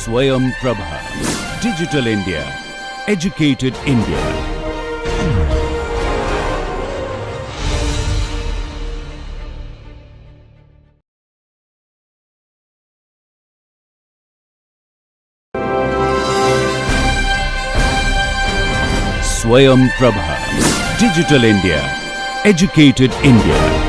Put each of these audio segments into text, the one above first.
Swayam Prabha. Digital India. Educated India. Swayam Prabha. Digital India. Educated India.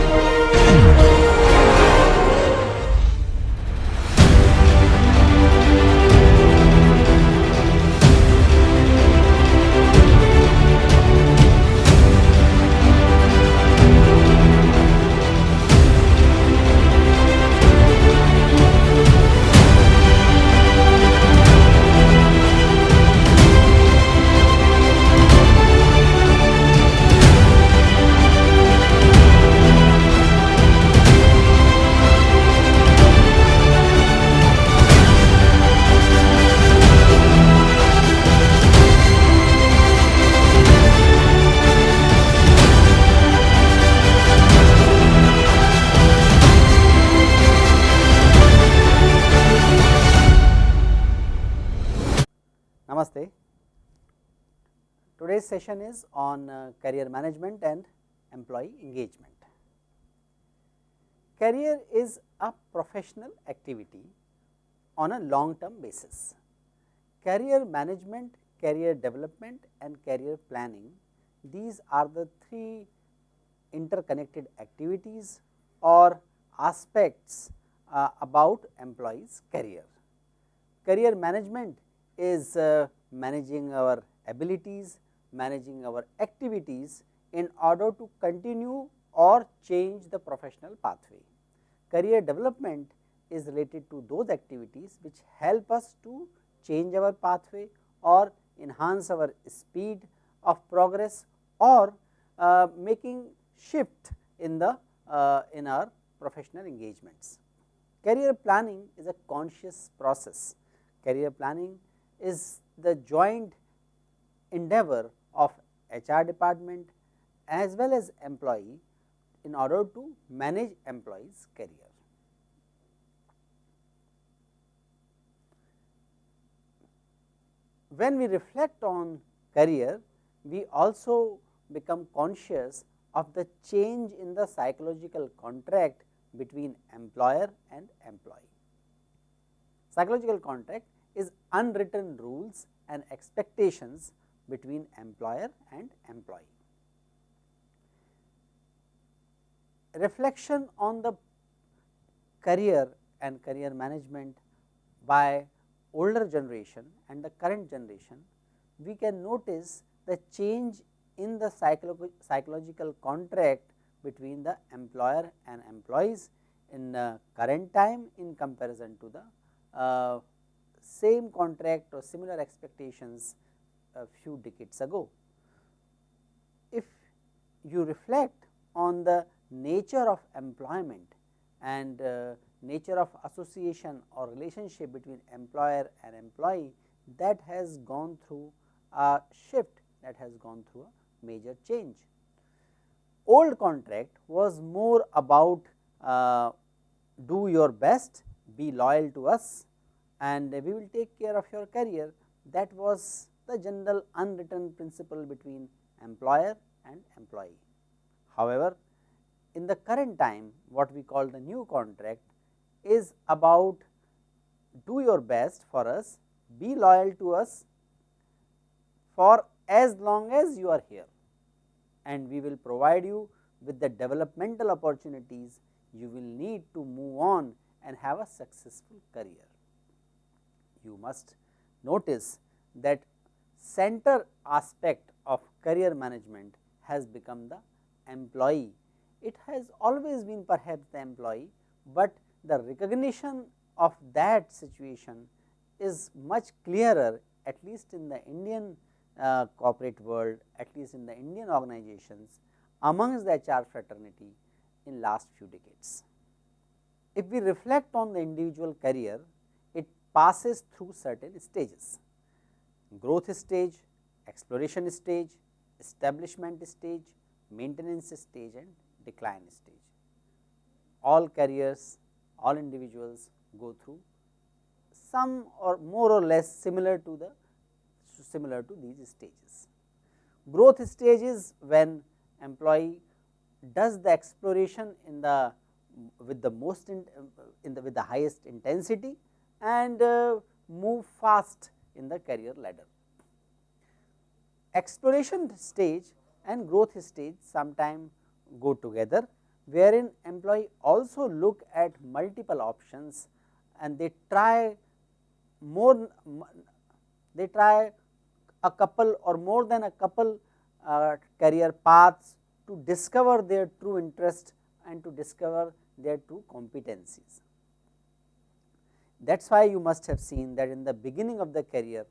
Namaste. Today's session is on career management and employee engagement. Career is a professional activity on a long term basis. Career management, career development and career planning, these are the three interconnected activities or aspects about employees' career. Career management is managing our abilities, managing our activities in order to continue or change the professional pathway. Career development is related to those activities which help us to change our pathway or enhance our speed of progress or making shift in the in our professional engagements. Career planning is a conscious process. Career planning is the joint endeavor of HR department as well as employee in order to manage employees' career. When we reflect on career, we also become conscious of the change in the psychological contract between employer and employee. Psychological contract is unwritten rules and expectations between employer and employee. Reflection on the career and career management by older generation and the current generation, we can notice the change in the psychological contract between the employer and employees in current time in comparison to the same contract or similar expectations a few decades ago. If you reflect on the nature of employment and nature of association or relationship between employer and employee, that has gone through a shift, that has gone through a major change. Old contract was more about do your best, be loyal to us and we will take care of your career. That was the general unwritten principle between employer and employee. However, in the current time, what we call the new contract is about do your best for us, be loyal to us for as long as you are here and we will provide you with the developmental opportunities you will need to move on and have a successful career. You must notice that center aspect of career management has become the employee. It has always been perhaps the employee, but the recognition of that situation is much clearer, at least in the Indian corporate world, at least in the Indian organizations amongst the HR fraternity in last few decades. If we reflect on the individual career, it passes through certain stages: growth stage, exploration stage, establishment stage, maintenance stage and decline stage. All careers, all individuals go through some or more or less similar to these stages. Growth stage is when employee does the exploration in the with the most with the highest intensity and move fast in the career ladder. Exploration stage and growth stage sometimes go together, wherein employee also look at multiple options and they try a couple or more than a couple career paths to discover their true interest and to discover their true competencies. That is why you must have seen that in the beginning of the career,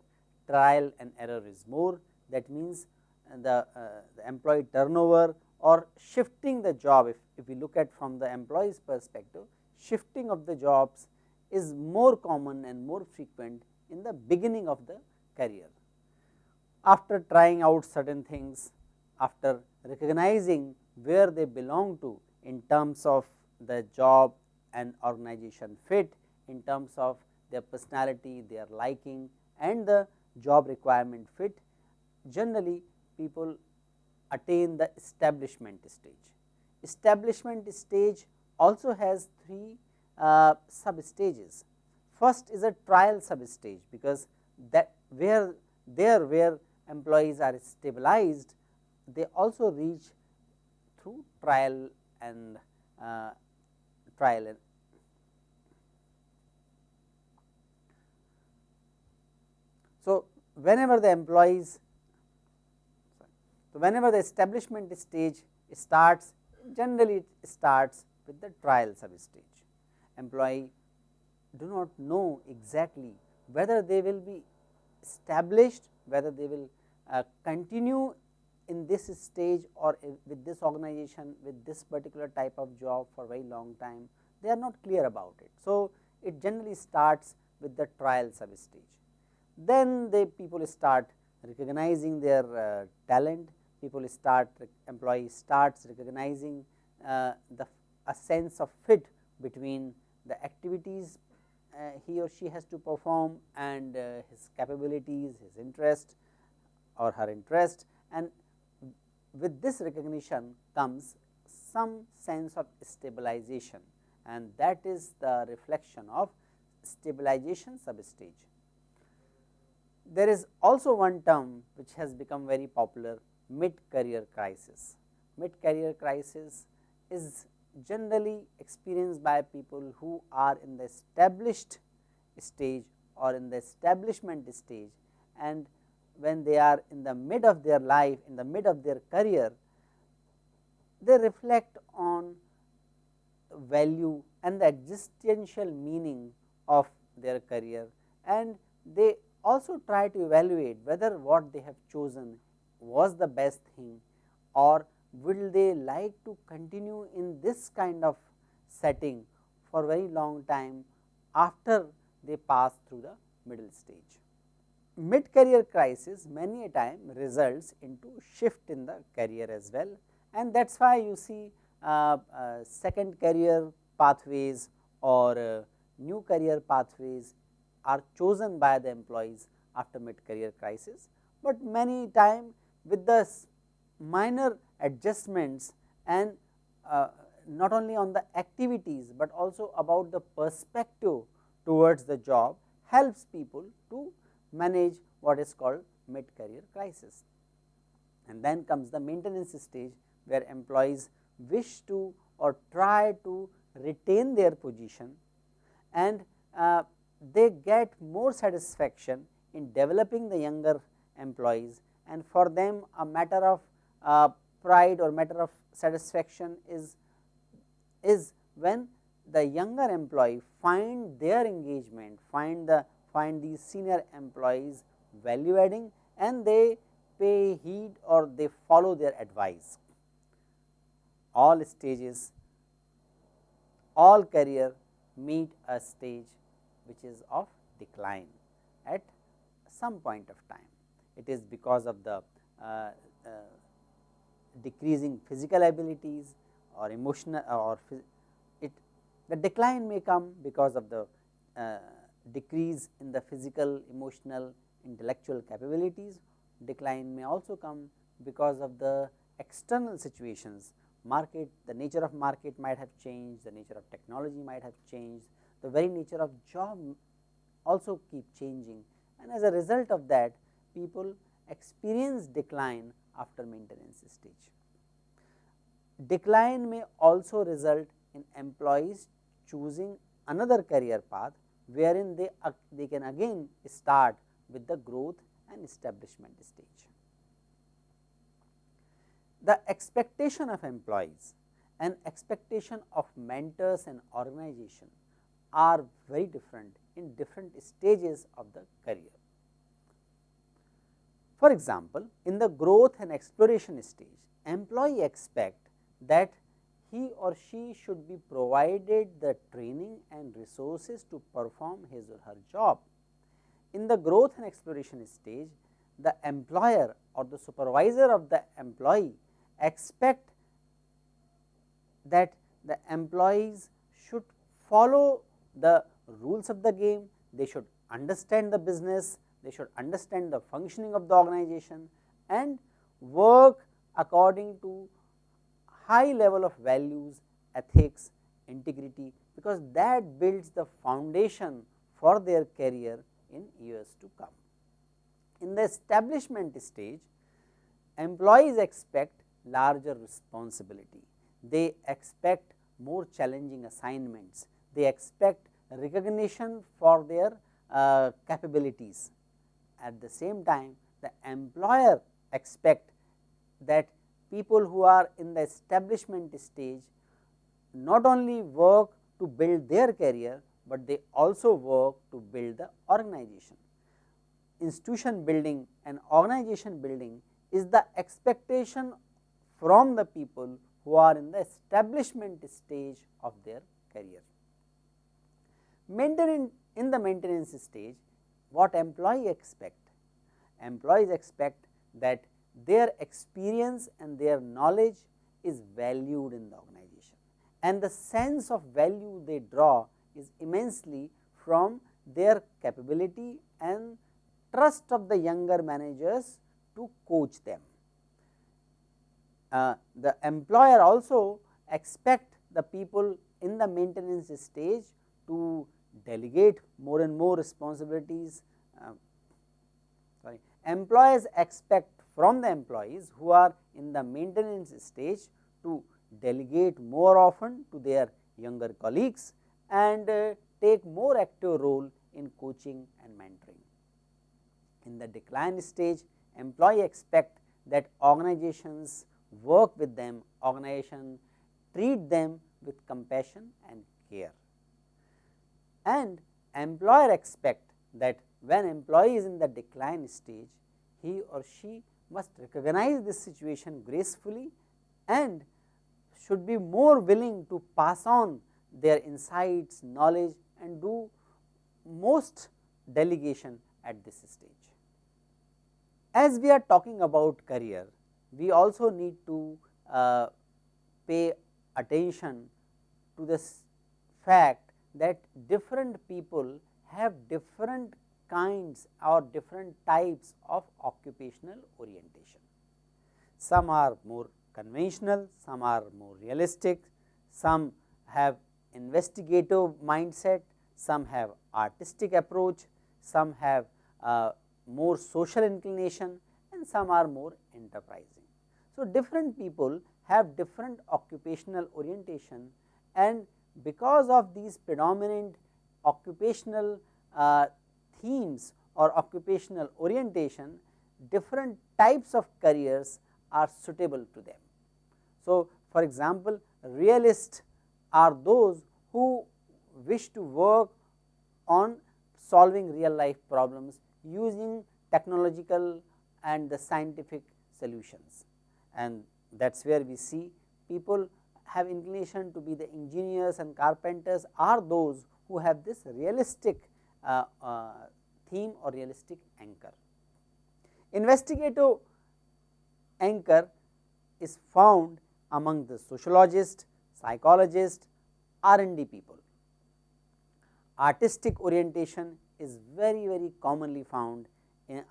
trial and error is more. That means the employee turnover or shifting the job, if we look at from the employee's perspective, shifting of the jobs is more common and more frequent in the beginning of the career. After trying out certain things, after recognizing where they belong to in terms of the job and organization fit, in terms of their personality, their liking and the job requirement fit, generally people attain the establishment stage. Establishment stage also has three sub stages. First is a trial sub stage, because that where employees are stabilized, they also reach through trial and so whenever the employees whenever the establishment stage starts, generally it starts with the trial sub stage. Employee do not know exactly whether they will be established, whether they will continue in this stage or with this organization, with this particular type of job for a very long time. They are not clear about it. So, it generally starts with the trial sub stage. Then people start recognizing their talent, employee starts recognizing a sense of fit between the activities he or she has to perform and his capabilities, his interest or her interest, and with this recognition comes some sense of stabilization, and that is the reflection of stabilization substage. There is also one term which has become very popular, mid-career crisis. Mid-career crisis is generally experienced by people who are in the established stage or in the establishment stage, and when they are in the mid of their life, in the mid of their career, they reflect on value and the existential meaning of their career, and they also try to evaluate whether what they have chosen was the best thing, or will they like to continue in this kind of setting for very long time after they pass through the middle stage. Mid-career crisis many a time results into shift in the career as well, and that is why you see second career pathways or new career pathways are chosen by the employees after mid-career crisis, but many time with the minor adjustments and not only on the activities, but also about the perspective towards the job helps people to manage what is called mid-career crisis. And then comes the maintenance stage, where employees wish to or try to retain their position, and they get more satisfaction in developing the younger employees, and for them a matter of pride or matter of satisfaction is when the younger employee find their engagement, find these senior employees value adding, and they pay heed or they follow their advice. All stages, all career meet a stage which is of decline at some point of time. It is because of the decreasing physical abilities or emotional or the decline may come because of the decrease in the physical, emotional, intellectual capabilities. Decline may also come because of the external situations. Market, the nature of market might have changed, the nature of technology might have changed, the very nature of job also keep changing, and as a result of that people experience decline after maintenance stage. Decline may also result in employees choosing another career path, wherein they can again start with the growth and establishment stage. The expectation of employees and expectation of mentors and organization are very different in different stages of the career. For example, in the growth and exploration stage, employee expect that he or she should be provided the training and resources to perform his or her job. In the growth and exploration stage, the employer or the supervisor of the employee expect that the employees should follow the rules of the game, they should understand the business, they should understand the functioning of the organization and work according to high level of values, ethics, integrity, because that builds the foundation for their career in years to come. In the establishment stage, employees expect larger responsibility, they expect more challenging assignments, they expect recognition for their capabilities. At the same time, the employer expect that people who are in the establishment stage not only work to build their career, but they also work to build the organization. Institution building and organization building is the expectation from the people who are in the establishment stage of their career. In the maintenance stage, what employee expect? Employees expect that their experience and their knowledge is valued in the organization, and the sense of value they draw is immensely from their capability and trust of the younger managers to coach them. The employer also expect the people in the maintenance stage to delegate more and more responsibilities. Employers expect from the employees who are in the maintenance stage to delegate more often to their younger colleagues and take more active role in coaching and mentoring. In the decline stage, employee expect that organizations work with them, organization treat them with compassion and care. And employer expect that when employee is in the decline stage, he or she must recognize this situation gracefully and should be more willing to pass on their insights, knowledge and do most delegation at this stage. As we are talking about career, we also need to pay attention to this fact that different people have different kinds or different types of occupational orientation. Some are more conventional, some are more realistic, some have investigative mindset, some have artistic approach, some have more social inclination and some are more enterprising. So, different people have different occupational orientation, and because of these predominant occupational themes or occupational orientation, different types of careers are suitable to them. So, for example, realists are those who wish to work on solving real life problems using technological and the scientific solutions, and that is where we see people have inclination to be the engineers and carpenters are those who have this realistic theme or realistic anchor. Investigative anchor is found among the sociologists, psychologists, R&D people. artistic orientation is very commonly found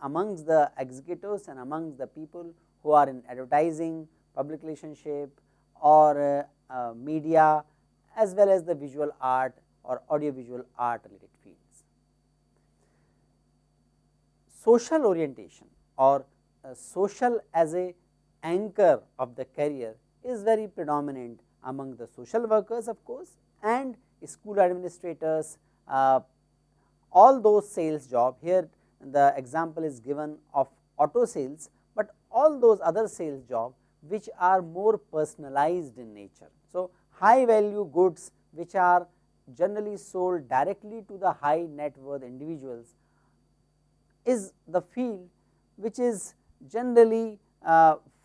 amongst the executives and amongst the people who are in advertising, public relationship or media, as well as the visual art or audiovisual art related fields. Social orientation or social as a anchor of the career is very predominant among the social workers, of course, and school administrators, all those sales job. Here the example is given of auto sales, but all those other sales job which are more personalized in nature. So, high value goods which are generally sold directly to the high net worth individuals is the field which is generally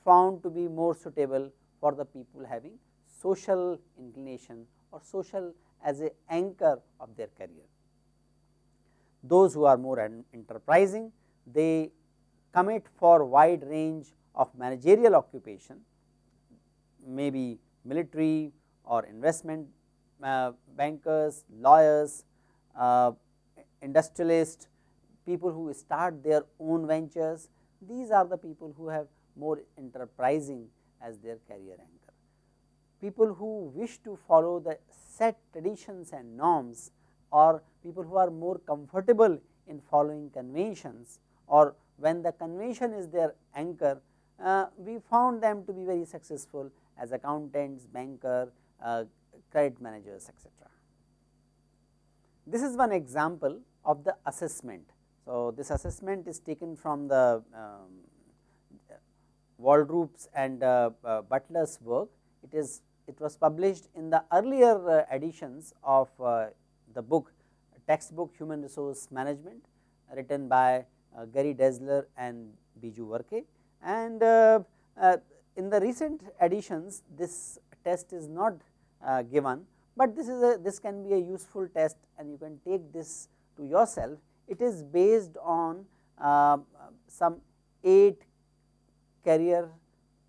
found to be more suitable for the people having social inclination or social as a anchor of their career. Those who are more enterprising, they commit for wide range of managerial occupation, maybe military or investment bankers, lawyers, industrialists, people who start their own ventures. These are the people who have more enterprising as their career anchor. People who wish to follow the set traditions and norms, or people who are more comfortable in following conventions, or when the convention is their anchor, we found them to be very successful as accountants, banker, credit managers, etc. This is one example of the assessment. So, this assessment is taken from the Waldrop's and Butler's work. It was published in the earlier editions of the book, textbook Human Resource Management, written by Gary Dessler and Biju Varke, and in the recent editions this test is not given, but this can be a useful test and you can take this to yourself. It is based on some 8 career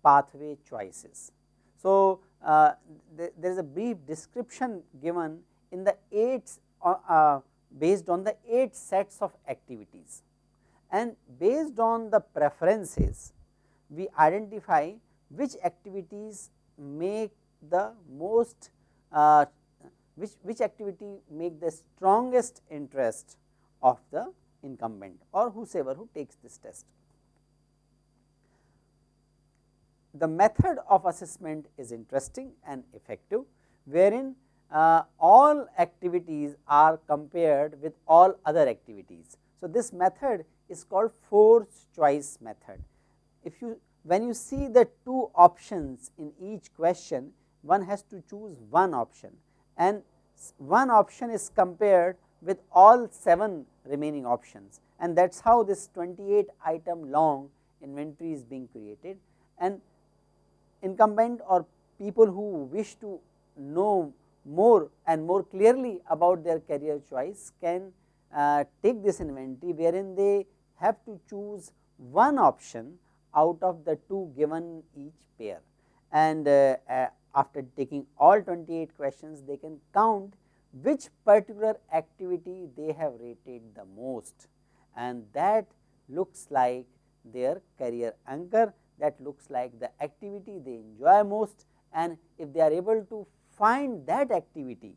pathway choices. So, there is a brief description given in the 8 based on the 8 sets of activities, and based on the preferences we identify which activities make the most which activity make the strongest interest of the incumbent or whosoever who takes this test. The method of assessment is interesting and effective, wherein all activities are compared with all other activities. So, this method is called force choice method. When you see the 2 options in each question, one has to choose one option, and one option is compared with all 7 remaining options, and that is how this 28 item long inventory is being created. And incumbent or people who wish to know more and more clearly about their career choice can take this inventory, wherein they have to choose one option out of the 2 given each pair, and after taking all 28 questions they can count which particular activity they have rated the most, and that looks like their career anchor, that looks like the activity they enjoy most. And if they are able to find that activity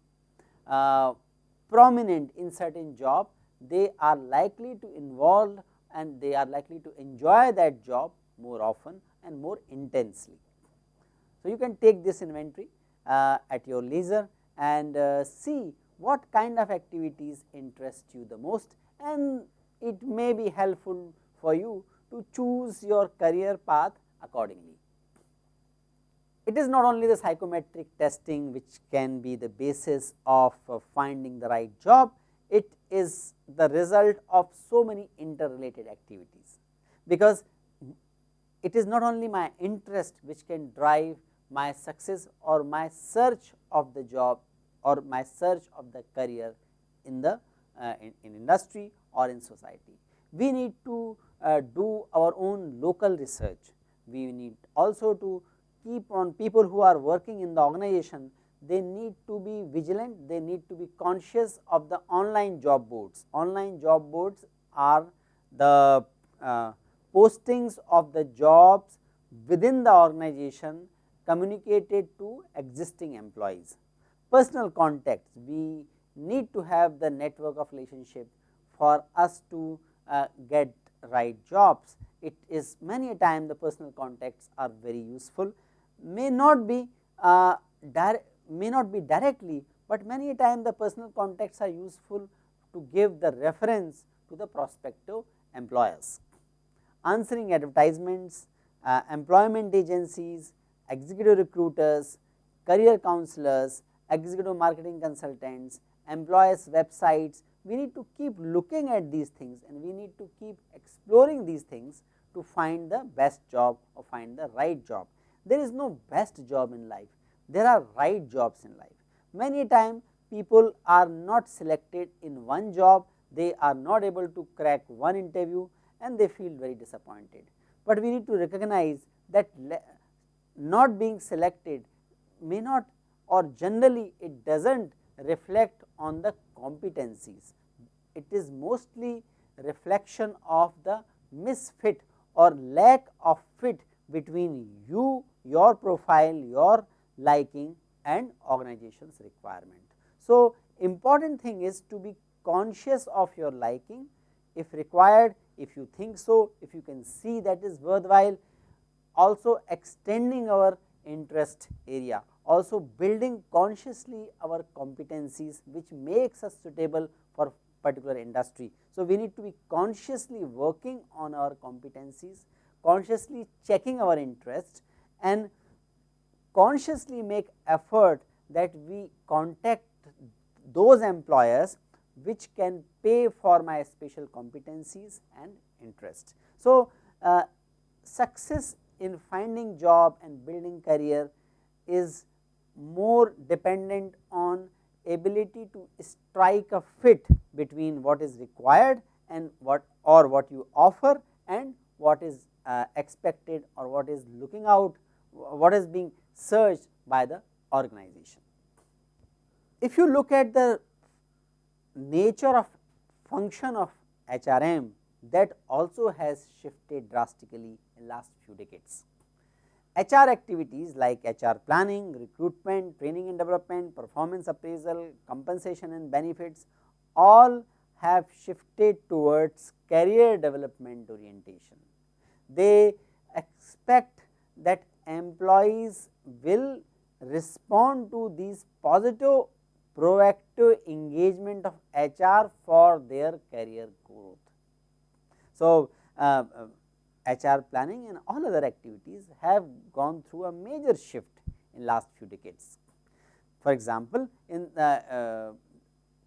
prominent in certain job, they are likely to involve and they are likely to enjoy that job more often and more intensely. So, you can take this inventory at your leisure and see what kind of activities interest you the most, and it may be helpful for you to choose your career path accordingly. It is not only the psychometric testing which can be the basis of finding the right job, it is the result of so many interrelated activities, because it is not only my interest which can drive my success or my search of the job or my search of the career in the in industry or in society. We need to do our own local research. We need also to keep on people who are working in the organization, they need to be vigilant, they need to be conscious of the online job boards. Online job boards are the postings of the jobs within the organization communicated to existing employees. Personal contacts, we need to have the network of relationship for us to get right jobs. It is many a time the personal contacts are very useful, may not be directly, but many a time the personal contacts are useful to give the reference to the prospective employers. Answering advertisements, employment agencies, executive recruiters, career counselors, executive marketing consultants, employers websites, we need to keep looking at these things and we need to keep exploring these things to find the best job or find the right job. There is no best job in life, there are right jobs in life. Many times people are not selected in one job, they are not able to crack one interview and they feel very disappointed. But we need to recognize that not being selected may not, or generally it does not reflect on the competencies. It is mostly reflection of the misfit or lack of fit between you, your profile, your liking and organization's requirement. So, important thing is to be conscious of your liking, if required, if you think so, if you can see that is worthwhile, also extending our interest area, also building consciously our competencies which makes us suitable for particular industry. So, we need to be consciously working on our competencies, consciously checking our interest and consciously make effort that we contact those employers which can pay for my special competencies and interest. So, success in finding job and building career is more dependent on ability to strike a fit between what is required and what you offer and what is expected or what is looking out, what is being searched by the organization. If you look at the nature of function of HRM, that also has shifted drastically in last few decades. HR activities like HR planning, recruitment, training and development, performance appraisal, compensation and benefits all have shifted towards career development orientation. They expect that employees will respond to these positive proactive engagement of HR for their career growth. So, HR planning and all other activities have gone through a major shift in last few decades. For example, in the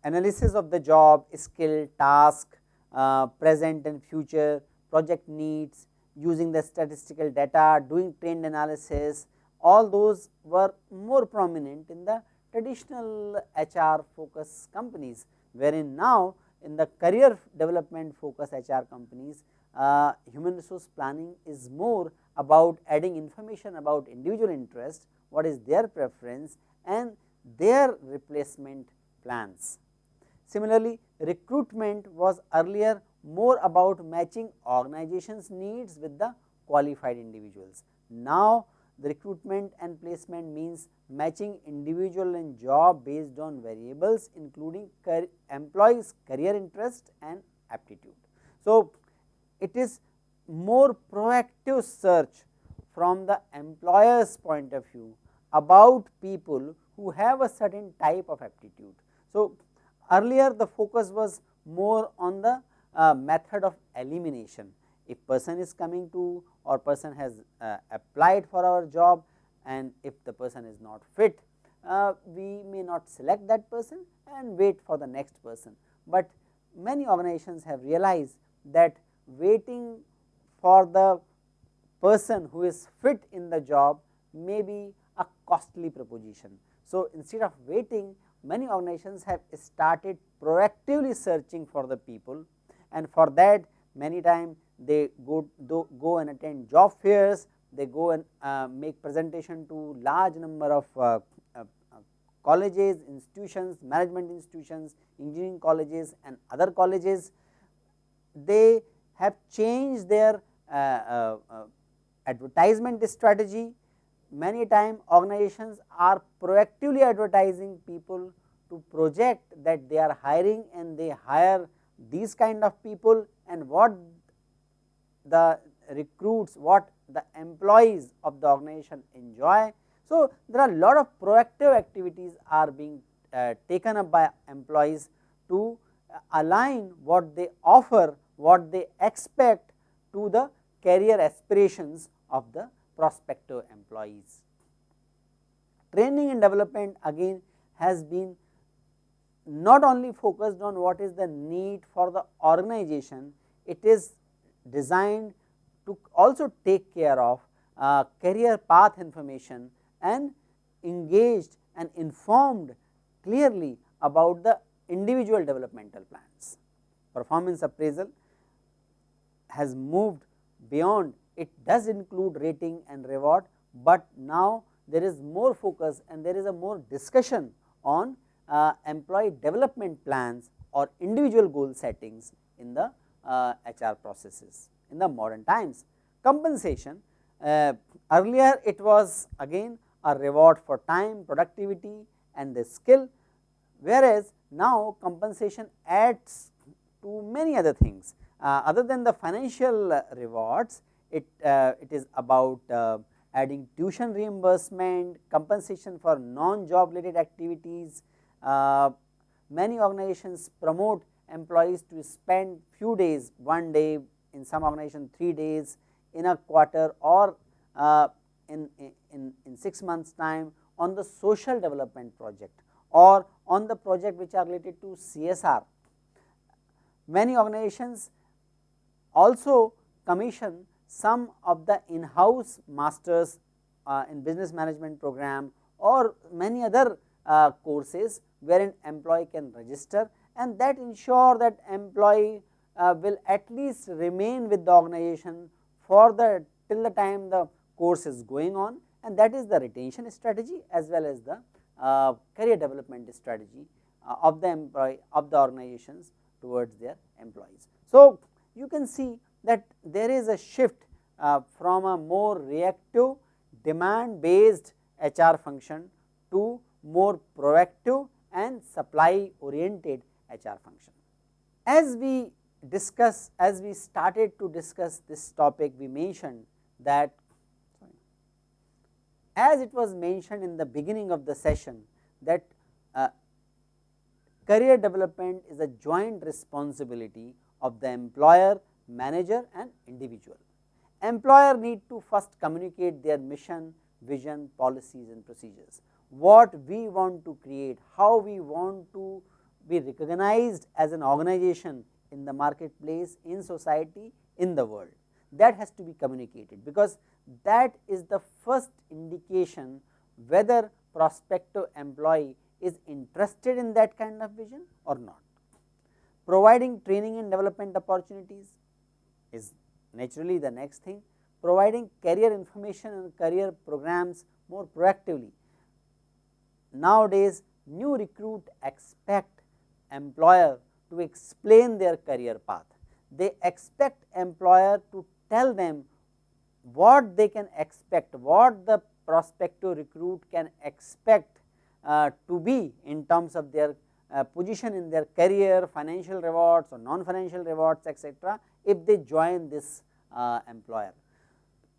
analysis of the job, skill, task, present and future, project needs, using the statistical data, doing trend analysis, all those were more prominent in the traditional HR focus companies, wherein now in the career development focus HR companies, human resource planning is more about adding information about individual interest, what is their preference and their replacement plans. Similarly, recruitment was earlier more about matching organizations needs with the qualified individuals. Now, the recruitment and placement means matching individual and job based on variables including employees career interest and aptitude. So, it is more proactive search from the employer's point of view about people who have a certain type of aptitude. So, earlier the focus was more on the method of elimination. If person is coming to or person has applied for our job and if the person is not fit, we may not select that person and wait for the next person. But many organizations have realized that waiting for the person who is fit in the job may be a costly proposition. So, instead of waiting, many organizations have started proactively searching for the people, and for that many times they go and attend job fairs, they go and make presentation to large number of colleges, institutions, management institutions, engineering colleges and other colleges, they have changed their advertisement strategy. Many time organizations are proactively advertising people to project that they are hiring and they hire these kind of people, and what the recruits, what the employees of the organization enjoy. So, there are a lot of proactive activities are being taken up by employees to align what they offer, what they expect to the career aspirations of the prospective employees. Training and development again has been not only focused on what is the need for the organization, it is designed to also take care of career path information and engaged and informed clearly about the individual developmental plans. Performance appraisal has moved beyond, it does include rating and reward, but now there is more focus and there is a more discussion on employee development plans or individual goal settings in the HR processes in the modern times. Compensation, earlier it was again a reward for time, productivity and the skill, whereas now compensation adds to many other things. Other than the financial rewards, it is about adding tuition reimbursement, compensation for non-job related activities. Many organizations promote employees to spend few days, one day, in some organization 3 days in a quarter, or in 6 months time on the social development project or on the project which are related to CSR. Many organizations also commission some of the in-house masters in business management program or many other courses wherein employee can register, and that ensure that employee will at least remain with the organization for the till the time the course is going on, and that is the retention strategy as well as the career development strategy of the employee of the organizations towards their employees. So, you can see that there is a shift from a more reactive demand based HR function to more proactive and supply oriented HR function. As we started to discuss this topic, we mentioned that, as it was mentioned in the beginning of the session, that career development is a joint responsibility of the employer, manager and individual. Employer need to first communicate their mission, vision, policies and procedures, what we want to create, how we want to be recognized as an organization in the marketplace, in society, in the world. That has to be communicated, because that is the first indication whether prospective employee is interested in that kind of vision or not. Providing training and development opportunities is naturally the next thing. Providing career information and career programs more proactively. Nowadays, new recruit expect employer to explain their career path. They expect employer to tell them what they can expect, what the prospective recruit can expect to be in terms of their position in their career, financial rewards or non-financial rewards, etc., if they join this employer.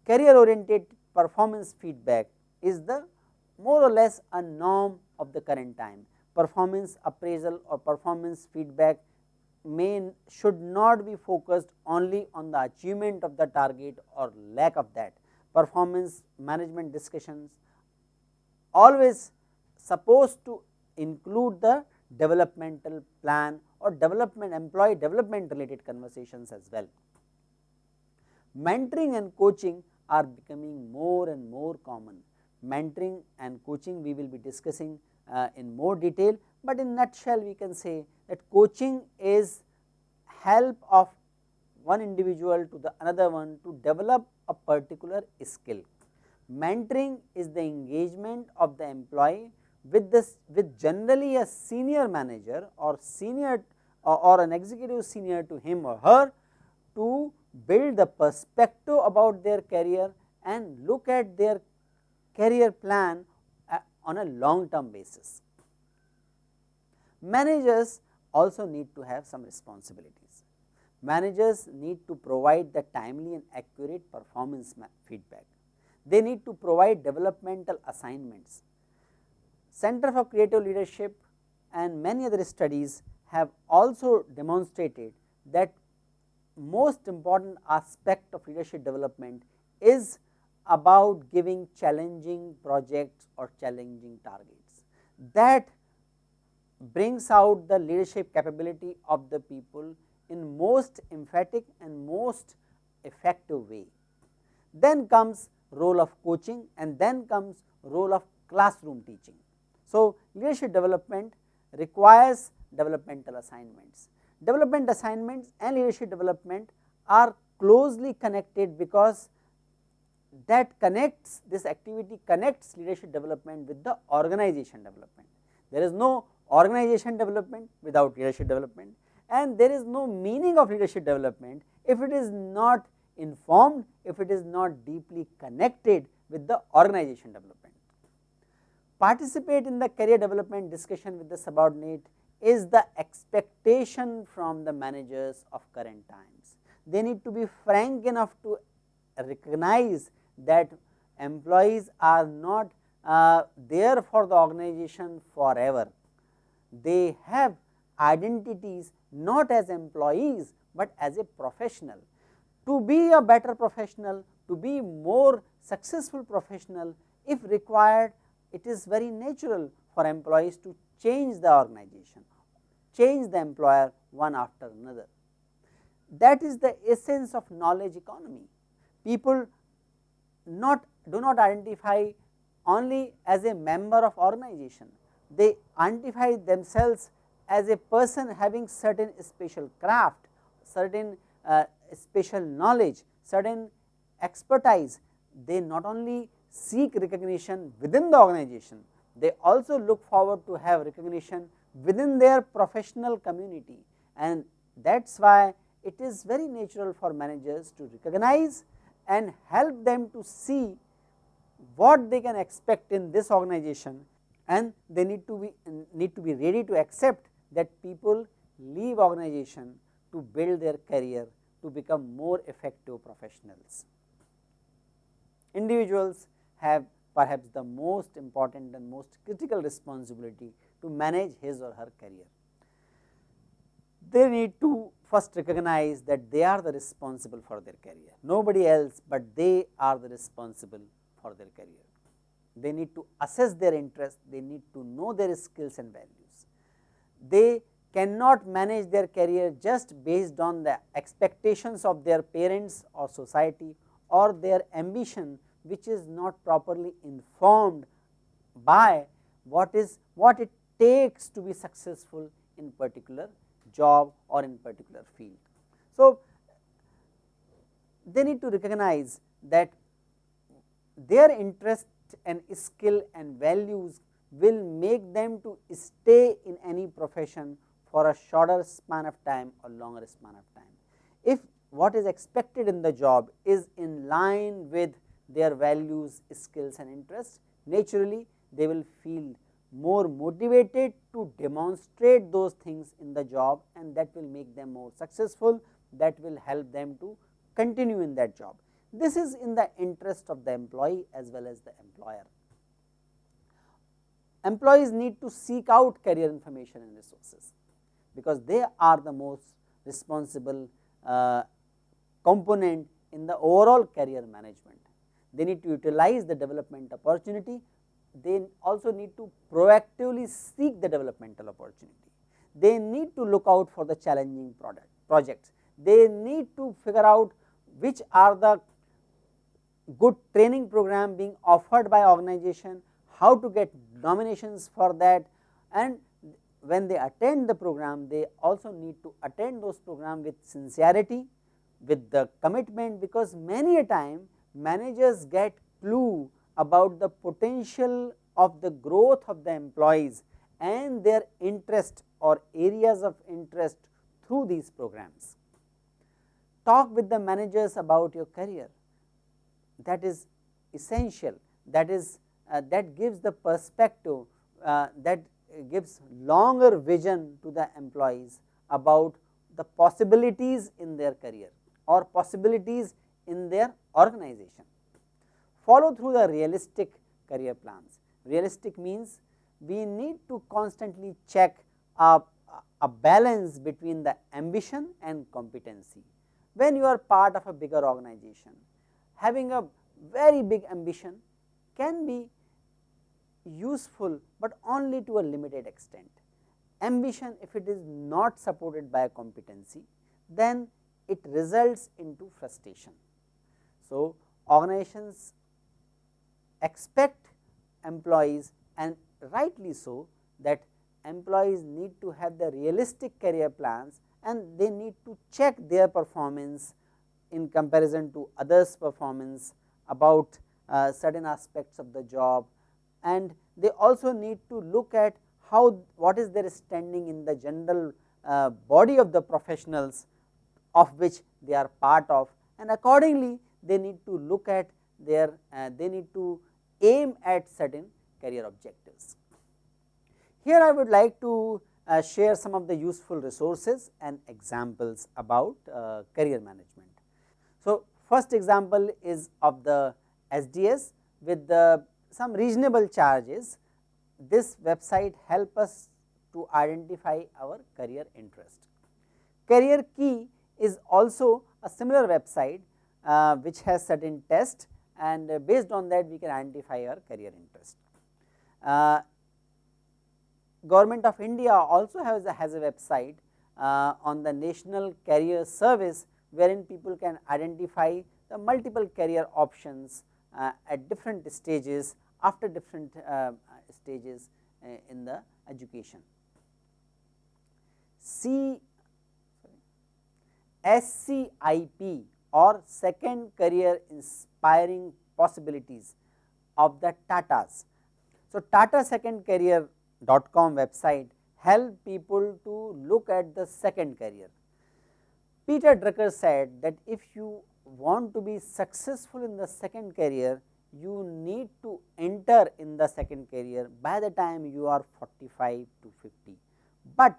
Career oriented performance feedback is the more or less a norm of the current time. Performance appraisal or performance feedback should not be focused only on the achievement of the target or lack of that. Performance management discussions always supposed to include the developmental plan or employee development related conversations as well. Mentoring and coaching are becoming more and more common. Mentoring and coaching we will be discussing in more detail, but in nutshell we can say that coaching is help of one individual to the another one to develop a particular skill. Mentoring is the engagement of the employee with generally a senior manager or senior or an executive senior to him or her, to build the perspective about their career and look at their career plan on a long term basis. Managers also need to have some responsibilities. Managers need to provide the timely and accurate performance feedback. They need to provide developmental assignments. Center for Creative Leadership and many other studies have also demonstrated that most important aspect of leadership development is about giving challenging projects or challenging targets. That brings out the leadership capability of the people in most emphatic and most effective way. Then comes role of coaching, and then comes role of classroom teaching. So, leadership development requires developmental assignments. Development assignments and leadership development are closely connected, because that connects, this activity connects leadership development with the organization development. There is no organization development without leadership development, and there is no meaning of leadership development if it is not informed, if it is not deeply connected with the organization development. Participate in the career development discussion with the subordinate is the expectation from the managers of current times. They need to be frank enough to recognize that employees are not there for the organization forever. They have identities not as employees, but as a professional. To be a better professional, to be more successful professional, if required, it is very natural for employees to change the organization, change the employer one after another. That is the essence of knowledge economy. People do not identify only as a member of organization, they identify themselves as a person having certain special craft, certain special knowledge, certain expertise. They not only seek recognition within the organization, they also look forward to have recognition within their professional community, and that is why it is very natural for managers to recognize and help them to see what they can expect in this organization, and they need to be ready to accept that people leave organization to build their career, to become more effective professionals. Individuals have perhaps the most important and most critical responsibility to manage his or her career. They need to first recognize that they are the responsible for their career, nobody else but they are the responsible for their career. They need to assess their interest, they need to know their skills and values. They cannot manage their career just based on the expectations of their parents or society, or their ambition, which is not properly informed by what it takes to be successful in particular job or in particular field. So, they need to recognize that their interest and skill and values will make them to stay in any profession for a shorter span of time or longer span of time. If what is expected in the job is in line with their values, skills and interests, naturally they will feel more motivated to demonstrate those things in the job, and that will make them more successful, that will help them to continue in that job. This is in the interest of the employee as well as the employer. Employees need to seek out career information and resources, because they are the most responsible component in the overall career management. They need to utilize the development opportunity, they also need to proactively seek the developmental opportunity, they need to look out for the challenging projects, they need to figure out which are the good training program being offered by organization, how to get nominations for that, and when they attend the program, they also need to attend those programs with sincerity, with the commitment, because many a time managers get clue about the potential of the growth of the employees and their interest or areas of interest through these programs. Talk with the managers about your career, that is essential, that is that gives the perspective, that gives longer vision to the employees about the possibilities in their career or possibilities in their organization. Follow through the realistic career plans. Realistic means we need to constantly check a balance between the ambition and competency. When you are part of a bigger organization, having a very big ambition can be useful, but only to a limited extent. Ambition, if it is not supported by a competency, then it results into frustration. So, organizations expect employees, and rightly so, that employees need to have the realistic career plans and they need to check their performance in comparison to others' performance about certain aspects of the job, and they also need to look at what is their standing in the general body of the professionals of which they are part of, and accordingly they need to look at their they need to aim at certain career objectives. Here I would like to share some of the useful resources and examples about career management. So, first example is of the SDS with some reasonable charges. This website help us to identify our career interest. Career Key is also a similar website which has certain tests, and based on that we can identify our career interest. Government of India also has a website on the National Career Service, wherein people can identify the multiple career options at different stages, after different stages in the education. SCIP or Second Career Inspiring Possibilities of the Tatas. So, Tata Second Career.com website help people to look at the second career. Peter Drucker said that if you want to be successful in the second career, you need to enter in the second career by the time you are 45 to 50. But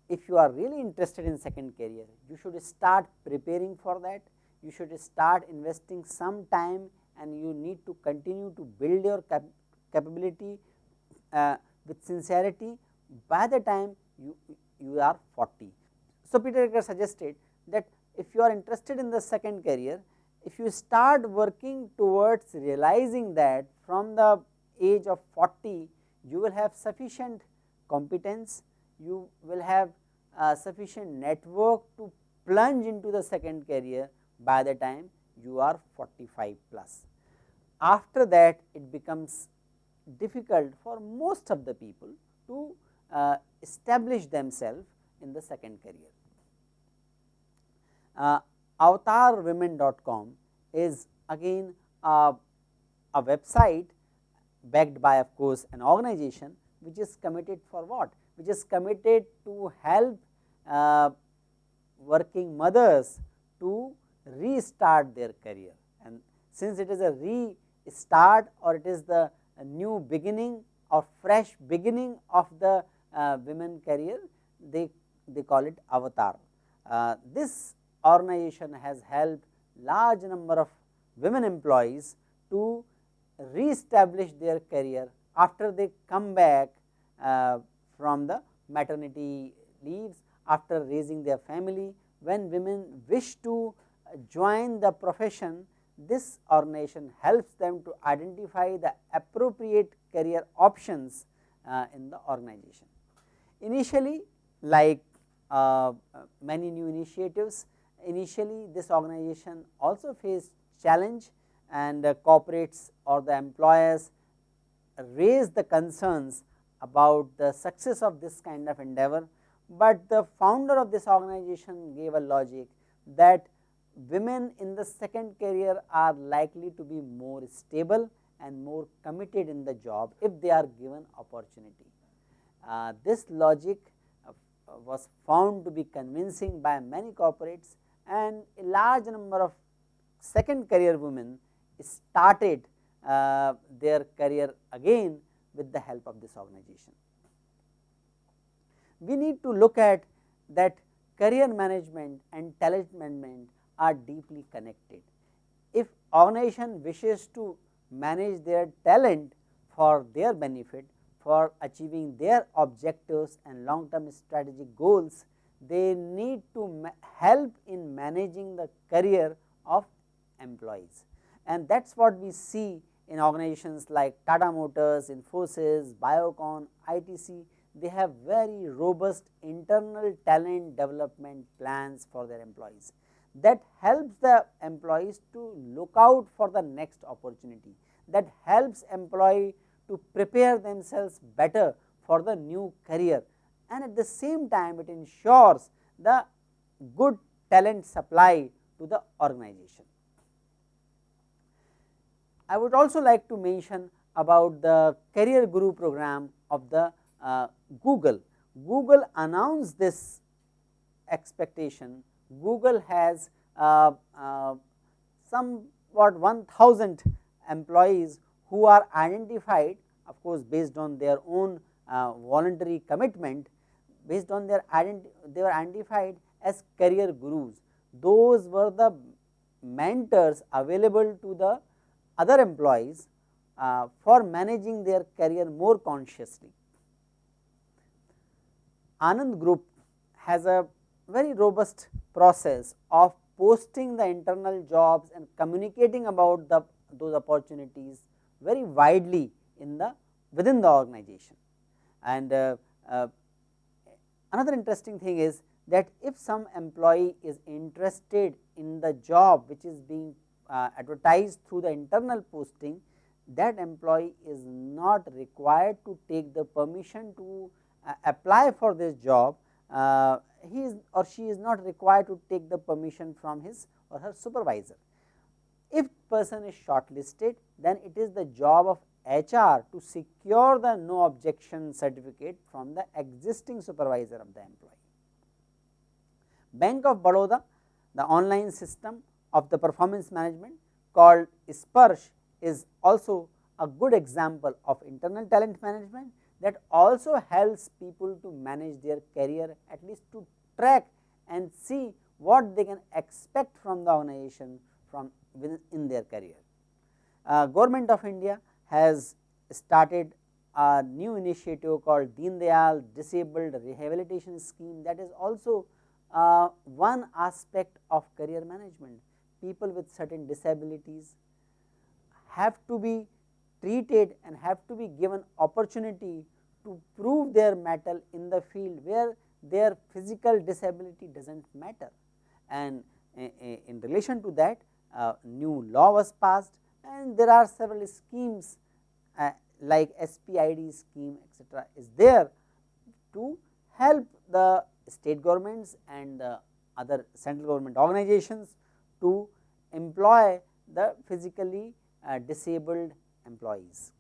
if you are really interested in second career, you should start preparing for that, you should start investing some time, and you need to continue to build your capability with sincerity by the time you are 40. So, Peter Drucker suggested that if you are interested in the second career, if you start working towards realizing that from the age of 40, you will have sufficient competence, you will have sufficient network to plunge into the second career by the time you are 45 plus. After that, it becomes difficult for most of the people to establish themselves in the second career. AvatarWomen.com is again a website backed by, of course, an organization which is committed for what? Which is committed to help working mothers to restart their career. And since it is a restart, or it is the new beginning or fresh beginning of the women career, they call it Avatar. This organization has helped large number of women employees to re-establish their career after they come back from the maternity leaves, after raising their family. When women wish to join the profession, this organization helps them to identify the appropriate career options in the organization. Initially, like many new initiatives, initially this organization also faced challenge, and corporates or the employers raised the concerns about the success of this kind of endeavor, but the founder of this organization gave a logic that women in the second career are likely to be more stable and more committed in the job if they are given opportunity. This logic was found to be convincing by many corporates, and a large number of second career women started their career again with the help of this organization. We need to look at that career management and talent management are deeply connected. If organization wishes to manage their talent for their benefit, for achieving their objectives and long term strategic goals, they need to help in managing the career of employees, and that is what we see in organizations like Tata Motors, Infosys, Biocon, ITC. They have very robust internal talent development plans for their employees that helps the employees to look out for the next opportunity, that helps employee to prepare themselves better for the new career, and at the same time it ensures the good talent supply to the organization. I would also like to mention about the Career Guru program of the Google. Google announced this expectation. Google has somewhat 1000 employees who are identified, of course based on their own voluntary commitment, based on their they were identified as career gurus. Those were the mentors available to the other employees for managing their career more consciously. Anand Group has a very robust process of posting the internal jobs and communicating about those opportunities very widely in the within the organization. And another interesting thing is that if some employee is interested in the job which is being advertised through the internal posting, that employee is not required to take the permission to apply for this job. He is or she is not required to take the permission from his or her supervisor. If person is shortlisted, then it is the job of HR to secure the no objection certificate from the existing supervisor of the employee. Bank of Baroda, the online system of the performance management called Sparsh, is also a good example of internal talent management that also helps people to manage their career, at least to track and see what they can expect from the organization from within their career. Government of India has started a new initiative called Deen Dayal Disabled Rehabilitation Scheme, that is also one aspect of career management. People with certain disabilities have to be treated and have to be given opportunity to prove their mettle in the field where their physical disability does not matter. And in relation to that, new law was passed, and there are several schemes like SPID scheme etc. is there to help the state governments and the other central government organizations to employ the physically disabled employees.